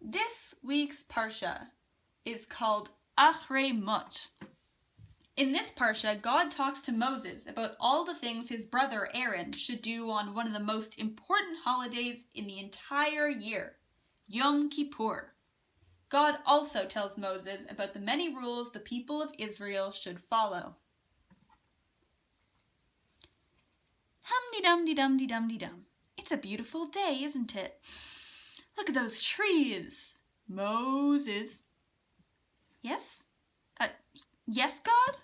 This week's Parsha is called Acharei Mot. In this Parsha, God talks to Moses about all the things his brother Aaron should do on one of the most important holidays in the entire year, Yom Kippur. God also tells Moses about the many rules the people of Israel should follow. Hum-de-dum-de-dum-de-dum-de-dum. It's a beautiful day, isn't it? Look at those trees. Moses. Yes? Yes, God?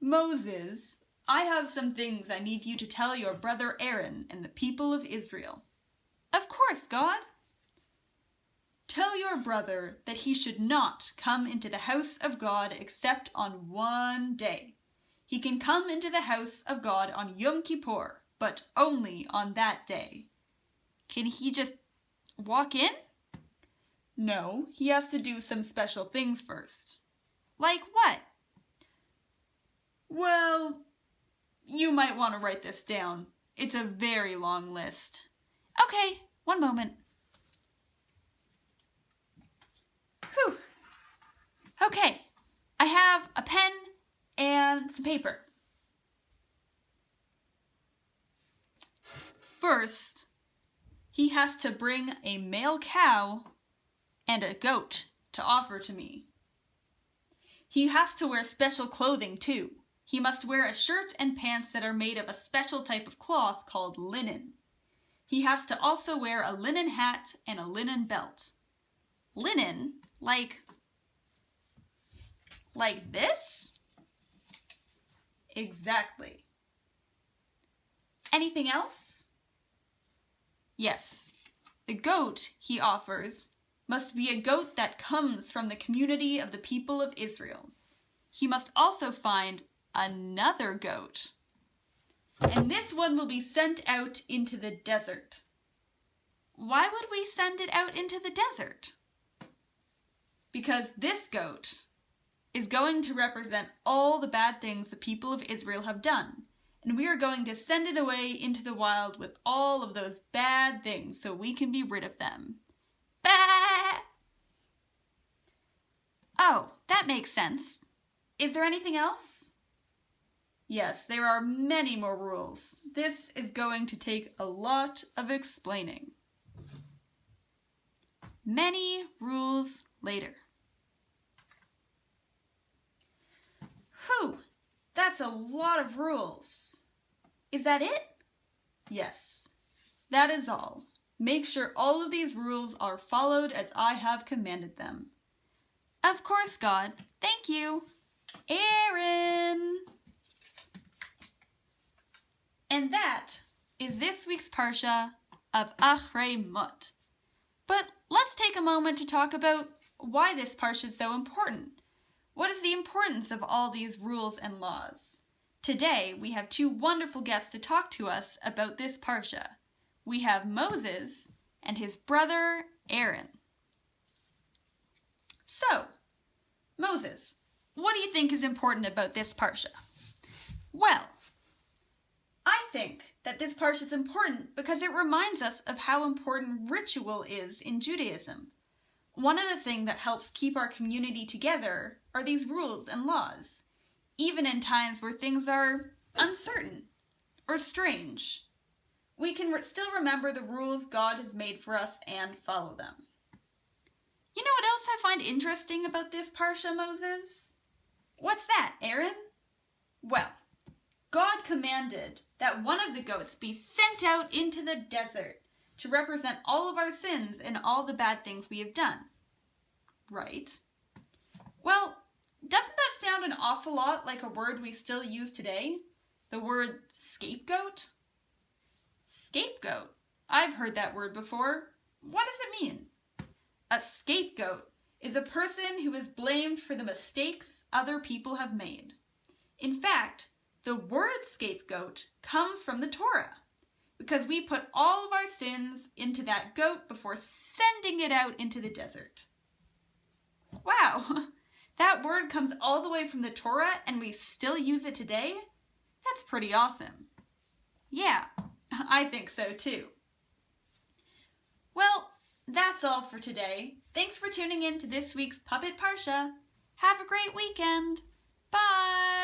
Moses, I have some things I need you to tell your brother Aaron and the people of Israel. Of course, God. Tell your brother that he should not come into the house of God except on one day. He can come into the house of God on Yom Kippur, but only on that day. Can he just walk in? No, he has to do some special things first. Like what? Well, you might want to write this down. It's a very long list. Okay, one moment. Whew. Okay, I have a pen and some paper. First, he has to bring a male cow and a goat to offer to me. He has to wear special clothing too. He must wear a shirt and pants that are made of a special type of cloth called linen. He has to also wear a linen hat and a linen belt. Linen, like this? Exactly. Anything else? Yes. The goat he offers must be a goat that comes from the community of the people of Israel. He must also find another goat. And this one will be sent out into the desert. Why would we send it out into the desert? Because this goat is going to represent all the bad things the people of Israel have done. And we are going to send it away into the wild with all of those bad things so we can be rid of them. Bah! Oh, that makes sense. Is there anything else? Yes, there are many more rules. This is going to take a lot of explaining. Many rules later. Whew, that's a lot of rules. Is that it? Yes, that is all. Make sure all of these rules are followed as I have commanded them. Of course, God. Thank you. Aaron. And that is this week's Parsha of Acharei Mot. But let's take a moment to talk about why this Parsha is so important. What is the importance of all these rules and laws? Today, we have two wonderful guests to talk to us about this Parsha. We have Moses and his brother Aaron. So, Moses, what do you think is important about this Parsha? Well, I think that this Parsha is important because it reminds us of how important ritual is in Judaism. One of the things that helps keep our community together are these rules and laws, even in times where things are uncertain or strange. We can still remember the rules God has made for us and follow them. You know what else I find interesting about this Parsha, Moses? What's that, Aaron? Well, God commanded that one of the goats be sent out into the desert to represent all of our sins and all the bad things we have done. Right? Well, doesn't that sound an awful lot like a word we still use today? The word scapegoat? Scapegoat. I've heard that word before. What does it mean? A scapegoat is a person who is blamed for the mistakes other people have made. In fact, the word scapegoat comes from the Torah because we put all of our sins into that goat before sending it out into the desert. Wow, that word comes all the way from the Torah and we still use it today? That's pretty awesome. Yeah, I think so too. Well, that's all for today. Thanks for tuning in to this week's Puppet Parashah. Have a great weekend. Bye!